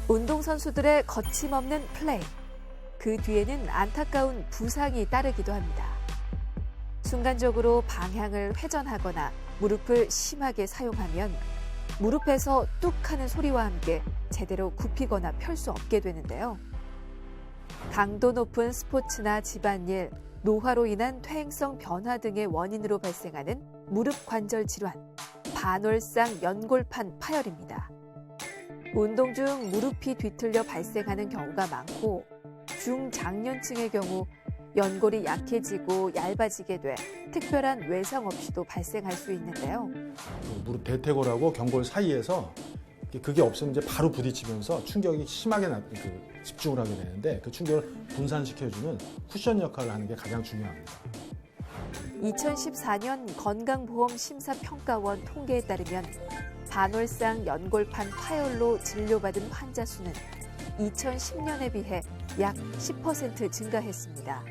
운동선수들의 거침없는 플레이. 그 뒤에는 안타까운 부상이 따르기도 합니다. 순간적으로 방향을 회전하거나 무릎을 심하게 사용하면 무릎에서 뚝 하는 소리와 함께 제대로 굽히거나 펼 수 없게 되는데요. 강도 높은 스포츠나 집안일, 노화로 인한 퇴행성 변화 등의 원인으로 발생하는 무릎 관절 질환, 반월상 연골판 파열입니다. 운동 중 무릎이 뒤틀려 발생하는 경우가 많고 중장년층의 경우 연골이 약해지고 얇아지게 돼 특별한 외상 없이도 발생할 수 있는데요. 무릎 대퇴골하고 경골 사이에서 그게 없으면 이제 바로 부딪히면서 충격이 심하게 집중을 하게 되는데 그 충격을 분산시켜주는 쿠션 역할을 하는 게 가장 중요합니다. 2014년 건강보험심사평가원 통계에 따르면 반월상 연골판 파열로 진료받은 환자 수는 2010년에 비해 약 10% 증가했습니다.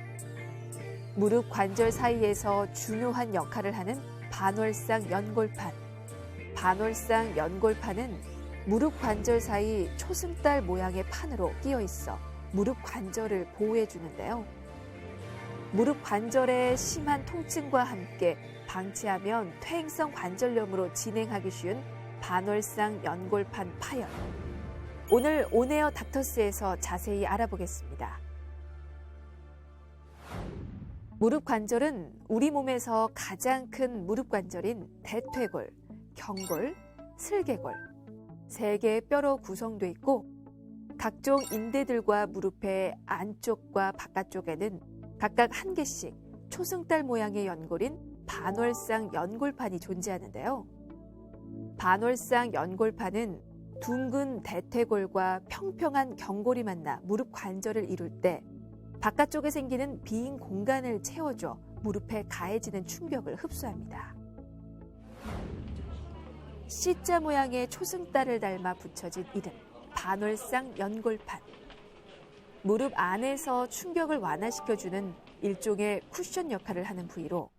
무릎 관절 사이에서 중요한 역할을 하는 반월상 연골판. 반월상 연골판은 무릎 관절 사이 초승달 모양의 판으로 끼어 있어 무릎 관절을 보호해 주는데요. 무릎 관절의 심한 통증과 함께 방치하면 퇴행성 관절염으로 진행하기 쉬운 반월상 연골판 파열. 오늘 온에어 닥터스에서 자세히 알아보겠습니다. 무릎 관절은 우리 몸에서 가장 큰 무릎 관절인 대퇴골, 경골, 슬개골, 3개의 뼈로 구성돼 있고 각종 인대들과 무릎의 안쪽과 바깥쪽에는 각각 1개씩 초승달 모양의 연골인 반월상 연골판이 존재하는데요. 반월상 연골판은 둥근 대퇴골과 평평한 경골이 만나 무릎 관절을 이룰 때 바깥쪽에 생기는 빈 공간을 채워줘 무릎에 가해지는 충격을 흡수합니다. C자 모양의 초승달을 닮아 붙여진 이름, 반월상 연골판. 무릎 안에서 충격을 완화시켜주는 일종의 쿠션 역할을 하는 부위로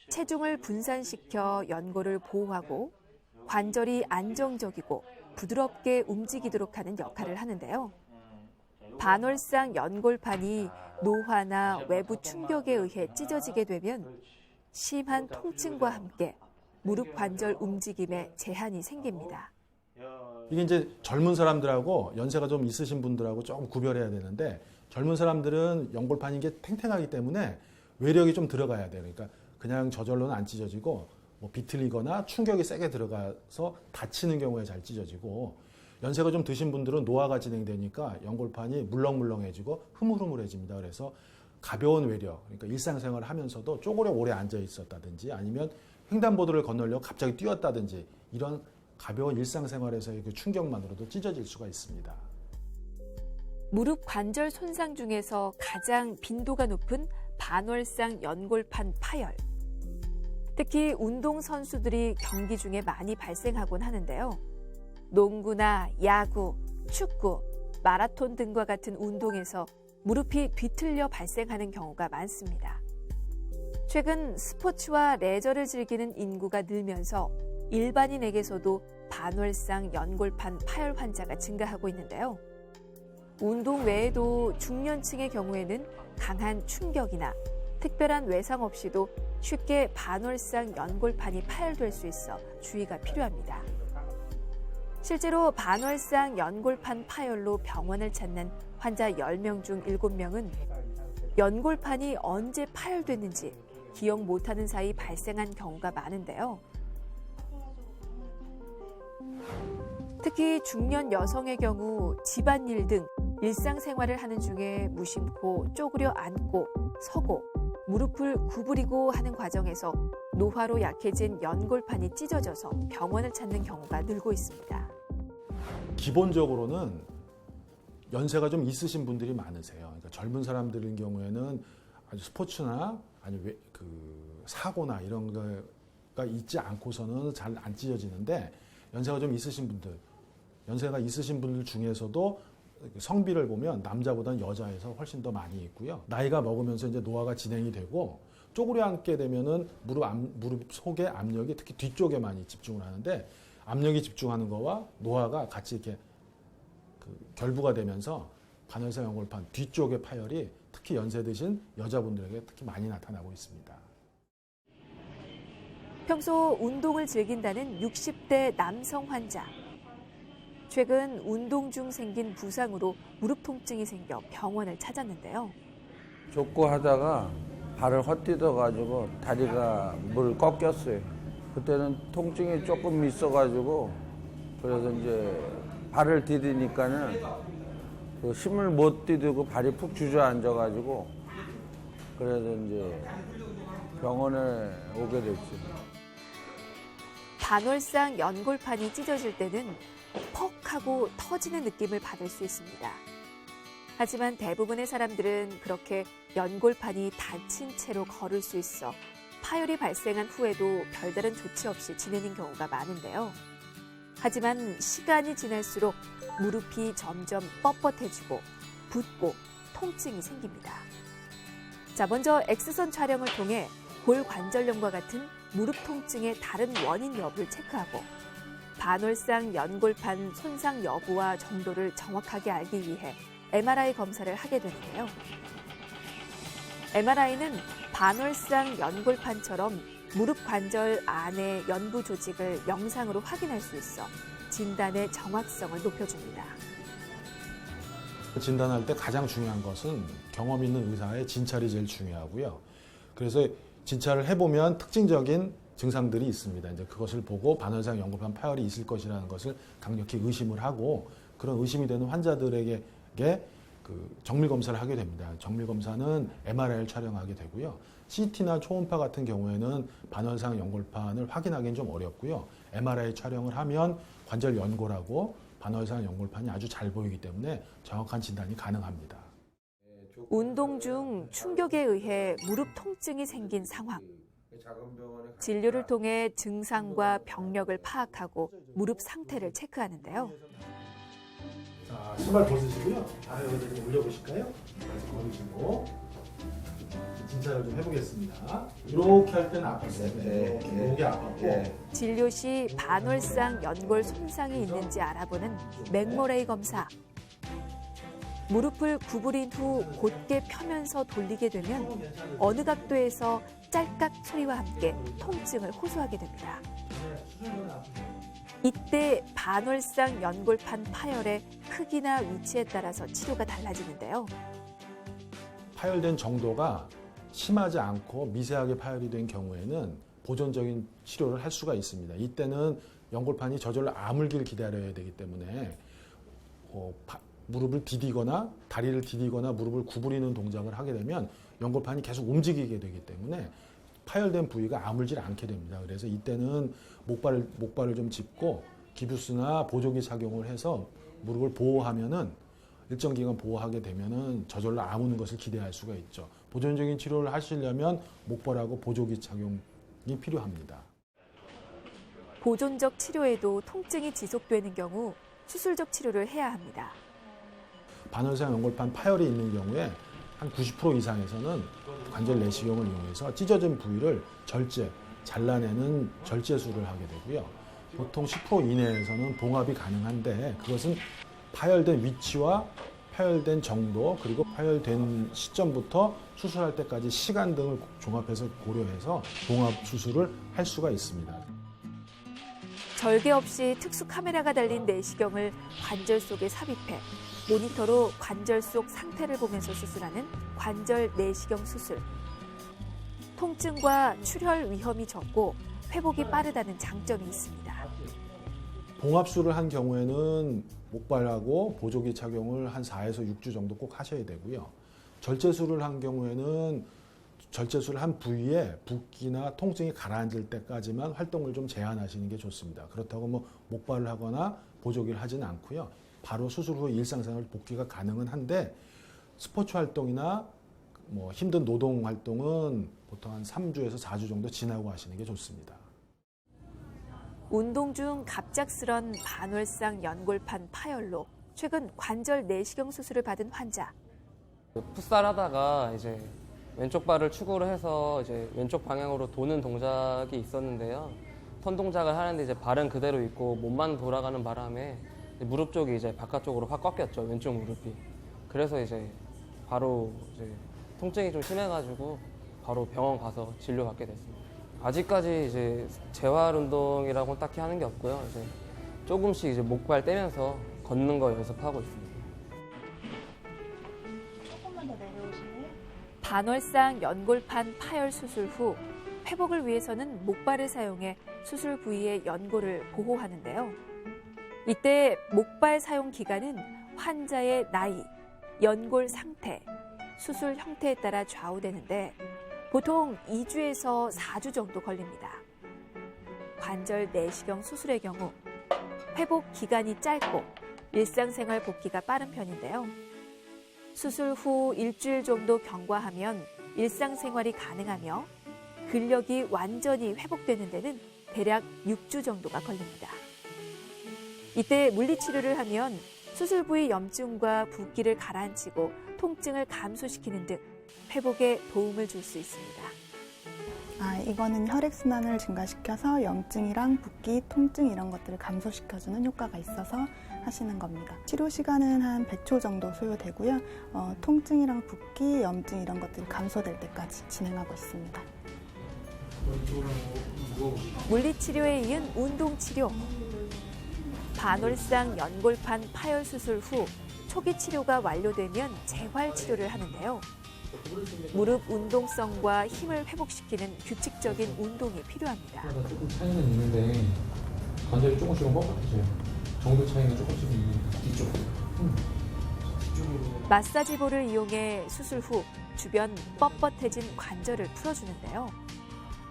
체중을 분산시켜 연골을 보호하고 관절이 안정적이고 부드럽게 움직이도록 하는 역할을 하는데요. 반월상 연골판이 노화나 외부 충격에 의해 찢어지게 되면 심한 통증과 함께 무릎 관절 움직임에 제한이 생깁니다. 이게 이제 젊은 사람들하고 연세가 좀 있으신 분들하고 조금 구별해야 되는데 젊은 사람들은 연골판이 게 탱탱하기 때문에 외력이 좀 들어가야 돼요. 그러니까 그냥 저절로는 안 찢어지고 뭐 비틀리거나 충격이 세게 들어가서 다치는 경우에 잘 찢어지고 연세가 좀 드신 분들은 노화가 진행되니까 연골판이 물렁물렁해지고 흐물흐물해집니다. 그래서 가벼운 외력, 그러니까 일상생활을 하면서도 쪼그려 오래 앉아 있었다든지 아니면 횡단보도를 건너려고 갑자기 뛰었다든지 이런 가벼운 일상생활에서의 그 충격만으로도 찢어질 수가 있습니다. 무릎 관절 손상 중에서 가장 빈도가 높은 반월상 연골판 파열. 특히 운동선수들이 경기 중에 많이 발생하곤 하는데요. 농구나 야구, 축구, 마라톤 등과 같은 운동에서 무릎이 뒤틀려 발생하는 경우가 많습니다. 최근 스포츠와 레저를 즐기는 인구가 늘면서 일반인에게서도 반월상 연골판 파열 환자가 증가하고 있는데요. 운동 외에도 중년층의 경우에는 강한 충격이나 특별한 외상 없이도 쉽게 반월상 연골판이 파열될 수 있어 주의가 필요합니다. 실제로 반월상 연골판 파열로 병원을 찾는 환자 10명 중 7명은 연골판이 언제 파열됐는지 기억 못하는 사이 발생한 경우가 많은데요. 특히 중년 여성의 경우 집안일 등 일상생활을 하는 중에 무심코 쪼그려 앉고 서고 무릎을 구부리고 하는 과정에서 노화로 약해진 연골판이 찢어져서 병원을 찾는 경우가 늘고 있습니다. 기본적으로는 연세가 좀 있으신 분들이 많으세요. 그러니까 젊은 사람들인 경우에는 아주 스포츠나 아니 그 사고나 이런 거가 있지 않고서는 잘 안 찢어지는데 연세가 좀 있으신 분들, 연세가 있으신 분들 중에서도 성비를 보면 남자보다는 여자에서 훨씬 더 많이 있고요. 나이가 먹으면서 이제 노화가 진행이 되고 쪼그려 앉게 되면은 무릎 속의 압력이 특히 뒤쪽에 많이 집중을 하는데 압력이 집중하는 거와 노화가 같이 이렇게 결부가 되면서 반월상 연골판 뒤쪽의 파열이 특히 연세 드신 여자분들에게 특히 많이 나타나고 있습니다. 평소 운동을 즐긴다는 60대 남성 환자. 최근 운동 중 생긴 부상으로 무릎 통증이 생겨 병원을 찾았는데요. 족구 하다가 발을 헛디뎌가지고 다리가 물 꺾였어요. 그때는 통증이 조금 있어가지고 그래서 이제 발을 디디니까는 그 힘을 못 디디고 발이 푹 주저앉아가지고 그래서 이제 병원에 오게 됐죠. 반월상 연골판이 찢어질 때는 퍽 하고 터지는 느낌을 받을 수 있습니다. 하지만 대부분의 사람들은 그렇게 연골판이 다친 채로 걸을 수 있어 파열이 발생한 후에도 별다른 조치 없이 지내는 경우가 많은데요. 하지만 시간이 지날수록 무릎이 점점 뻣뻣해지고 붓고 통증이 생깁니다. 자, 먼저 X선 촬영을 통해 골관절염과 같은 무릎 통증의 다른 원인 여부를 체크하고 반월상 연골판 손상 여부와 정도를 정확하게 알기 위해 MRI 검사를 하게 되는데요. MRI는 반월상 연골판처럼 무릎 관절 안의 연부 조직을 영상으로 확인할 수 있어 진단의 정확성을 높여줍니다. 진단할 때 가장 중요한 것은 경험 있는 의사의 진찰이 제일 중요하고요. 그래서 진찰을 해보면 특징적인 증상들이 있습니다. 이제 그것을 보고 반월상 연골판 파열이 있을 것이라는 것을 강력히 의심을 하고 그런 의심이 되는 환자들에게 그 정밀 검사를 하게 됩니다. 정밀 검사는 MRI를 촬영하게 되고요. CT나 초음파 같은 경우에는 반월상 연골판을 확인하기는 좀 어렵고요. MRI 촬영을 하면 관절 연골하고 반월상 연골판이 아주 잘 보이기 때문에 정확한 진단이 가능합니다. 운동 중 충격에 의해 무릎 통증이 생긴 상황. 진료를 통해 증상과 병력을 파악하고 무릎 상태를 체크하는데요. 자, 신발 벗으시고요. 발을 좀 올려보실까요? 걸으시고 진찰을 좀 해보겠습니다. 이렇게 할 때는 아팠어요. 이게 아팠고. 진료 시 반월상 연골 손상이 있는지 알아보는 맥모레이 검사. 무릎을 구부린 후 곧게 펴면서 돌리게 되면 어느 각도에서 짤깍 소리와 함께 통증을 호소하게 됩니다. 이때 반월상 연골판 파열의 크기나 위치에 따라서 치료가 달라지는데요. 파열된 정도가 심하지 않고 미세하게 파열이 된 경우에는 보존적인 치료를 할 수가 있습니다. 이때는 연골판이 저절로 아물기를 기다려야 되기 때문에 무릎을 디디거나 다리를 디디거나 무릎을 구부리는 동작을 하게 되면 연골판이 계속 움직이게 되기 때문에 파열된 부위가 아물질 않게 됩니다. 그래서 이때는 목발을 좀 짚고 기부스나 보조기 착용을 해서 무릎을 보호하면은 일정 기간 보호하게 되면은 저절로 아무는 것을 기대할 수가 있죠. 보존적인 치료를 하시려면 목발하고 보조기 착용이 필요합니다. 보존적 치료에도 통증이 지속되는 경우 수술적 치료를 해야 합니다. 반월상 연골판 파열이 있는 경우에 한 90% 이상에서는 관절 내시경을 이용해서 찢어진 부위를 잘라내는 절제술을 하게 되고요. 보통 10% 이내에서는 봉합이 가능한데 그것은 파열된 위치와 파열된 정도 그리고 파열된 시점부터 수술할 때까지 시간 등을 종합해서 고려해서 봉합 수술을 할 수가 있습니다. 절개 없이 특수 카메라가 달린 내시경을 관절 속에 삽입해 모니터로 관절 속 상태를 보면서 수술하는 관절 내시경 수술. 통증과 출혈 위험이 적고 회복이 빠르다는 장점이 있습니다. 봉합술을 한 경우에는 목발하고 보조기 착용을 한 4에서 6주 정도 꼭 하셔야 되고요. 절제술을 한 경우에는 절제술을 한 부위에 붓기나 통증이 가라앉을 때까지만 활동을 좀 제한하시는 게 좋습니다. 그렇다고 목발을 하거나 보조기를 하지는 않고요. 바로 수술 후 일상생활 복귀가 가능은 한데 스포츠 활동이나 힘든 노동 활동은 보통 한 3주에서 4주 정도 지나고 하시는 게 좋습니다. 운동 중 갑작스런 반월상 연골판 파열로 최근 관절 내시경 수술을 받은 환자. 풋살하다가 이제 왼쪽 발을 축으로 해서 이제 왼쪽 방향으로 도는 동작이 있었는데요. 턴 동작을 하는데 이제 발은 그대로 있고 몸만 돌아가는 바람에 무릎 쪽이 이제 바깥쪽으로 확 꺾였죠. 왼쪽 무릎이. 그래서 이제 바로 이제 통증이 좀 심해가지고 바로 병원 가서 진료받게 됐습니다. 아직까지 이제 재활 운동이라고는 딱히 하는 게 없고요. 이제 조금씩 이제 목발 떼면서 걷는 거 연습하고 있습니다. 조금만 더 내려오실래요? 반월상 연골판 파열 수술 후 회복을 위해서는 목발을 사용해 수술 부위의 연골을 보호하는데요. 이때 목발 사용 기간은 환자의 나이, 연골 상태, 수술 형태에 따라 좌우되는데 보통 2주에서 4주 정도 걸립니다. 관절 내시경 수술의 경우 회복 기간이 짧고 일상생활 복귀가 빠른 편인데요. 수술 후 일주일 정도 경과하면 일상생활이 가능하며 근력이 완전히 회복되는 데는 대략 6주 정도가 걸립니다. 이때 물리치료를 하면 수술 부위 염증과 붓기를 가라앉히고 통증을 감소시키는 등 회복에 도움을 줄 수 있습니다. 이거는 혈액순환을 증가시켜서 염증이랑 붓기, 통증 이런 것들을 감소시켜주는 효과가 있어서 하시는 겁니다. 치료 시간은 한 100초 정도 소요되고요. 통증이랑 붓기, 염증 이런 것들이 감소될 때까지 진행하고 있습니다. 물리치료에 이은 운동치료. 반월상 연골판 파열 수술 후 초기 치료가 완료되면 재활치료를 하는데요. 무릎 운동성과 힘을 회복시키는 규칙적인 운동이 필요합니다. 조금 차이는 있는데 관절이 조금씩은 뻣뻣해져요. 정도 차이는 조금씩 있는 뒤쪽. 마사지볼을 이용해 수술 후 주변 뻣뻣해진 관절을 풀어주는데요.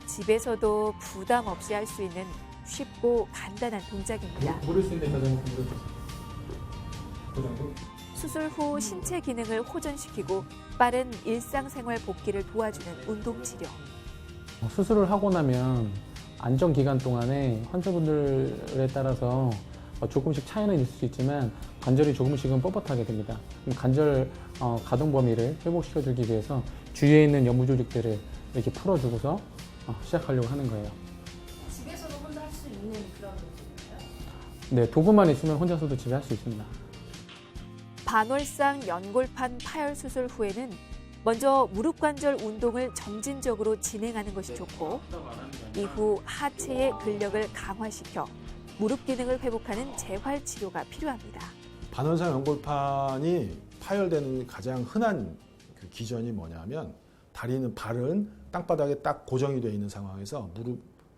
집에서도 부담 없이 할 수 있는 쉽고 간단한 동작입니다. 물을 수 있는 가장 물을 그 정도? 수술 후 신체 기능을 호전시키고 빠른 일상생활 복귀를 도와주는 운동치료. 수술을 하고 나면 안정 기간 동안에 환자분들에 따라서 조금씩 차이는 있을 수 있지만 관절이 조금씩은 뻣뻣하게 됩니다. 그럼 관절 가동 범위를 회복시켜주기 위해서 주위에 있는 연부 조직들을 이렇게 풀어주고서 시작하려고 하는 거예요. 집에서도 혼자 할 수 있는 그런 운동인가요? 네, 도구만 있으면 혼자서도 집에 할 수 있습니다. 반월상 연골판 파열 수술 후에는 먼저 무릎 관절 운동을 점진적으로 진행하는 것이 좋고 이후 하체의 근력을 강화시켜 무릎 기능을 회복하는 재활 치료가 필요합니다. 반월상 연골판이 파열되는 가장 흔한 그 기전이 뭐냐면 발은 땅바닥에 딱 고정이 되어 있는 상황에서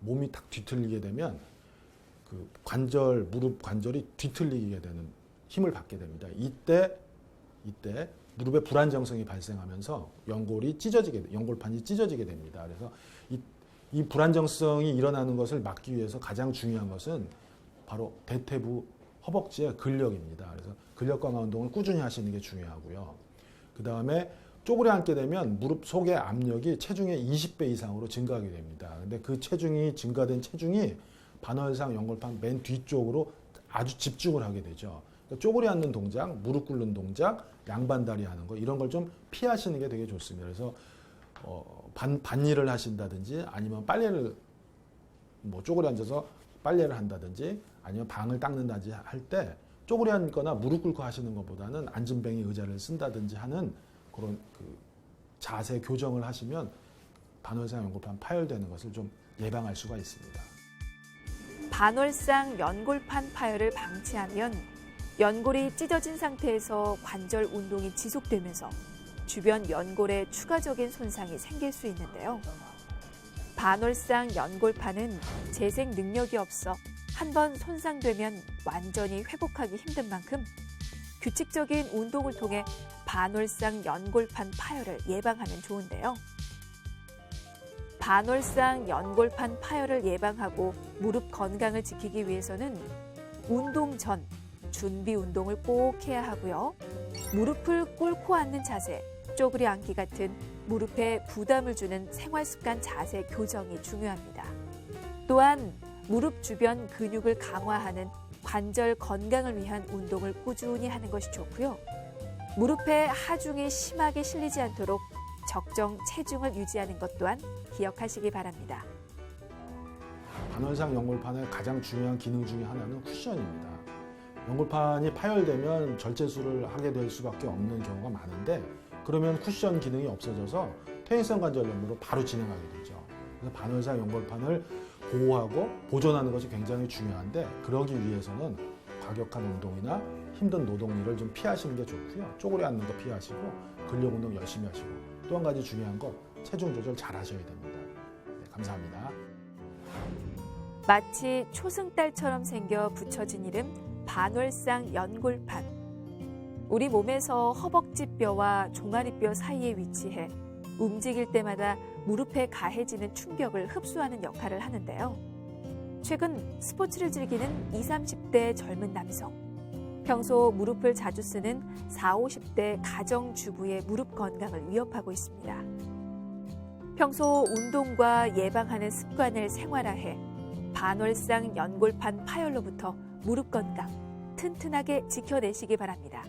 몸이 딱 뒤틀리게 되면 그 무릎 관절이 뒤틀리게 되는 힘을 받게 됩니다. 이때 무릎에 불안정성이 발생하면서 연골판이 찢어지게 됩니다. 그래서 이 불안정성이 일어나는 것을 막기 위해서 가장 중요한 것은 바로 대퇴부 허벅지의 근력입니다. 그래서 근력 강화 운동을 꾸준히 하시는 게 중요하고요. 그 다음에 쪼그려 앉게 되면 무릎 속의 압력이 체중의 20배 이상으로 증가하게 됩니다. 근데 그 증가된 체중이 반월상 연골판 맨 뒤쪽으로 아주 집중을 하게 되죠. 그러니까 쪼그려 앉는 동작, 무릎 꿇는 동작, 양반다리 하는 거 이런 걸 좀 피하시는 게 되게 좋습니다. 그래서 반일을 하신다든지 아니면 빨래를 쪼그려 앉아서 빨래를 한다든지 아니면 방을 닦는다든지 할 때 쪼그려 앉거나 무릎 꿇고 하시는 것보다는 앉은뱅이 의자를 쓴다든지 하는 그런 자세 교정을 하시면 반월상 연골판 파열되는 것을 좀 예방할 수가 있습니다. 반월상 연골판 파열을 방치하면 연골이 찢어진 상태에서 관절 운동이 지속되면서 주변 연골에 추가적인 손상이 생길 수 있는데요. 반월상 연골판은 재생 능력이 없어 한번 손상되면 완전히 회복하기 힘든 만큼 규칙적인 운동을 통해 반월상 연골판 파열을 예방하면 좋은데요. 반월상 연골판 파열을 예방하고 무릎 건강을 지키기 위해서는 운동 전 준비 운동을 꼭 해야 하고요. 무릎을 꿇고 앉는 자세, 쪼그려 앉기 같은 무릎에 부담을 주는 생활습관 자세 교정이 중요합니다. 또한 무릎 주변 근육을 강화하는 관절 건강을 위한 운동을 꾸준히 하는 것이 좋고요. 무릎에 하중이 심하게 실리지 않도록 적정 체중을 유지하는 것 또한 기억하시기 바랍니다. 반월상 연골판의 가장 중요한 기능 중에 하나는 쿠션입니다. 연골판이 파열되면 절제술을 하게 될 수밖에 없는 경우가 많은데 그러면 쿠션 기능이 없어져서 퇴행성 관절염으로 바로 진행하게 되죠. 그래서 반월상 연골판을 보호하고 보존하는 것이 굉장히 중요한데 그러기 위해서는 과격한 운동이나 힘든 노동일을 좀 피하시는 게 좋고요. 쪼그려 앉는 거 피하시고 근력 운동 열심히 하시고 또 한 가지 중요한 거 체중 조절 잘 하셔야 됩니다. 네, 감사합니다. 마치 초승달처럼 생겨 붙여진 이름 반월상 연골판. 우리 몸에서 허벅지 뼈와 종아리 뼈 사이에 위치해 움직일 때마다 무릎에 가해지는 충격을 흡수하는 역할을 하는데요. 최근 스포츠를 즐기는 20, 30대 젊은 남성, 평소 무릎을 자주 쓰는 40, 50대 가정주부의 무릎 건강을 위협하고 있습니다. 평소 운동과 예방하는 습관을 생활화해 반월상 연골판 파열로부터 무릎 건강 튼튼하게 지켜내시기 바랍니다.